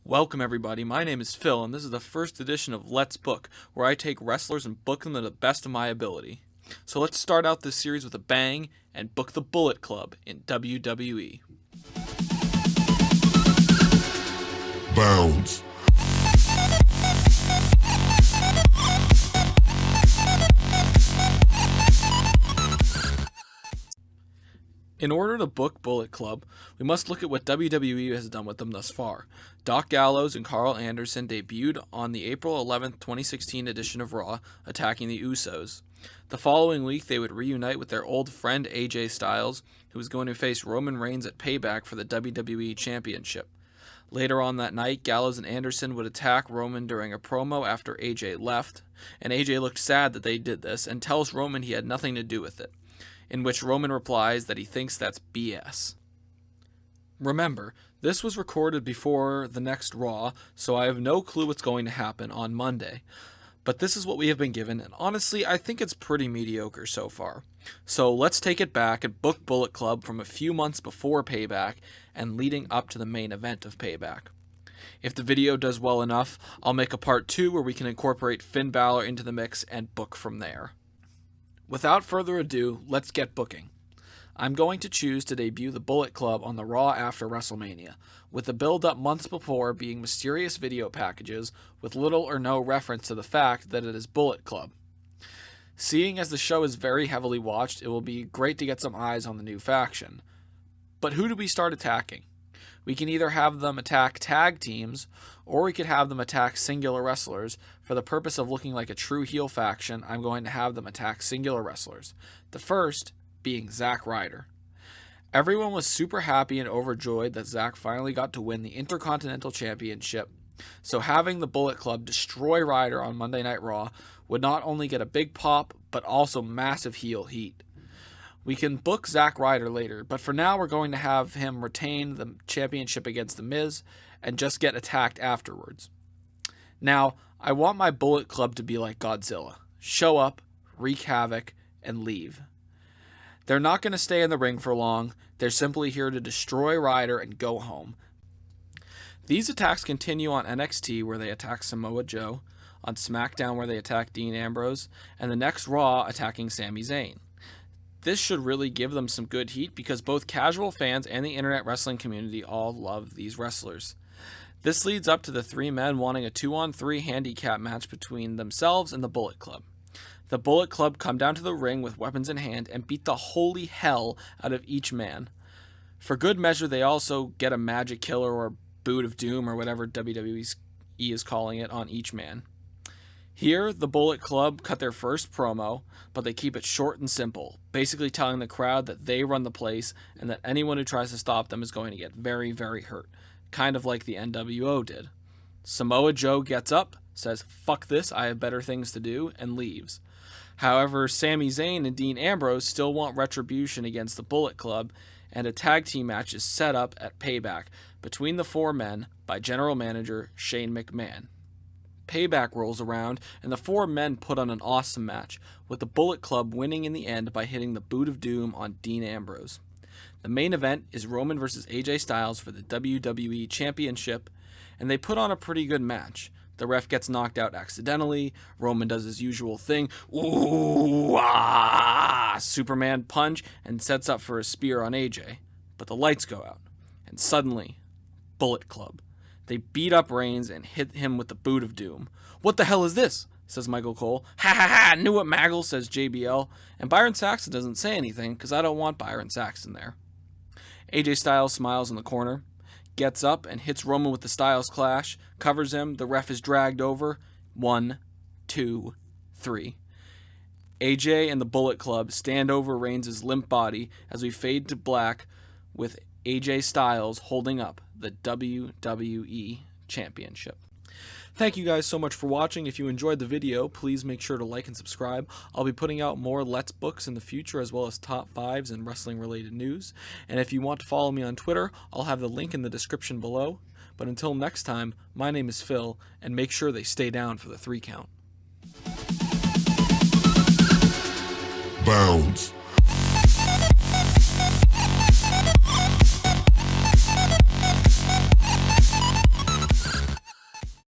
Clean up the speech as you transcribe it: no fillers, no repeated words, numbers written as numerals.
Welcome everybody, my name is Phil and this is the first edition of Let's Book, where I take wrestlers and book them to the best of my ability. So let's start out this series with a bang and book the Bullet Club in WWE. Bones. In order to book Bullet Club, we must look at what WWE has done with them thus far. Doc Gallows and Carl Anderson debuted on the April 11, 2016 edition of Raw, attacking the Usos. The following week, they would reunite with their old friend AJ Styles, who was going to face Roman Reigns at Payback for the WWE Championship. Later on that night, Gallows and Anderson would attack Roman during a promo after AJ left, and AJ looked sad that they did this and tells Roman he had nothing to do with it, in which Roman replies that he thinks that's BS. Remember, this was recorded before the next Raw, so I have no clue what's going to happen on Monday. But this is what we have been given, and honestly, I think it's pretty mediocre so far. So let's take it back and book Bullet Club from a few months before Payback and leading up to the main event of Payback. If the video does well enough, I'll make a part 2 where we can incorporate Finn Balor into the mix and book from there. Without further ado, let's get booking. I'm going to choose to debut the Bullet Club on the Raw after WrestleMania, with the build-up months before being mysterious video packages with little or no reference to the fact that it is Bullet Club. Seeing as the show is very heavily watched, it will be great to get some eyes on the new faction. But who do we start attacking? We can either have them attack tag teams, or we could have them attack singular wrestlers. For the purpose of looking like a true heel faction, I'm going to have them attack singular wrestlers. The first being Zack Ryder. Everyone was super happy and overjoyed that Zack finally got to win the Intercontinental Championship, so having the Bullet Club destroy Ryder on Monday Night Raw would not only get a big pop, but also massive heel heat. We can book Zack Ryder later, but for now we're going to have him retain the championship against The Miz and just get attacked afterwards. Now, I want my Bullet Club to be like Godzilla. Show up, wreak havoc, and leave. They're not going to stay in the ring for long. They're simply here to destroy Ryder and go home. These attacks continue on NXT, where they attack Samoa Joe, on SmackDown, where they attack Dean Ambrose, and the next Raw attacking Sami Zayn. This should really give them some good heat because both casual fans and the internet wrestling community all love these wrestlers. This leads up to the three men wanting a 2-on-3 handicap match between themselves and the Bullet Club. The Bullet Club come down to the ring with weapons in hand and beat the holy hell out of each man. For good measure, they also get a magic killer or boot of doom or whatever WWE is calling it on each man. Here, the Bullet Club cut their first promo, but they keep it short and simple, basically telling the crowd that they run the place and that anyone who tries to stop them is going to get very, very hurt, kind of like the NWO did. Samoa Joe gets up, says, "Fuck this, I have better things to do," and leaves. However, Sami Zayn and Dean Ambrose still want retribution against the Bullet Club, and a tag team match is set up at Payback between the four men by General Manager Shane McMahon. Payback rolls around, and the four men put on an awesome match, with the Bullet Club winning in the end by hitting the Boot of Doom on Dean Ambrose. The main event is Roman vs. AJ Styles for the WWE Championship, and they put on a pretty good match. The ref gets knocked out accidentally, Roman does his usual thing, ooh, ah, Superman punch, and sets up for a spear on AJ. But the lights go out, and suddenly, Bullet Club. They beat up Reigns and hit him with the Boot of Doom. "What the hell is this?" says Michael Cole. "Ha ha ha, knew it, Maggle," says JBL. And Byron Saxton doesn't say anything, because I don't want Byron Saxton there. AJ Styles smiles in the corner, gets up and hits Roman with the Styles Clash, covers him, the ref is dragged over. 1, 2, 3. AJ and the Bullet Club stand over Reigns' limp body as we fade to black with AJ Styles holding up the WWE Championship. Thank you guys so much for watching. If you enjoyed the video, please make sure to like and subscribe. I'll be putting out more Let's Books in the future, as well as top 5s and wrestling related news. And if you want to follow me on Twitter, I'll have the link in the description below. But until next time, my name is Phil, and make sure they stay down for the 3 count. Bones.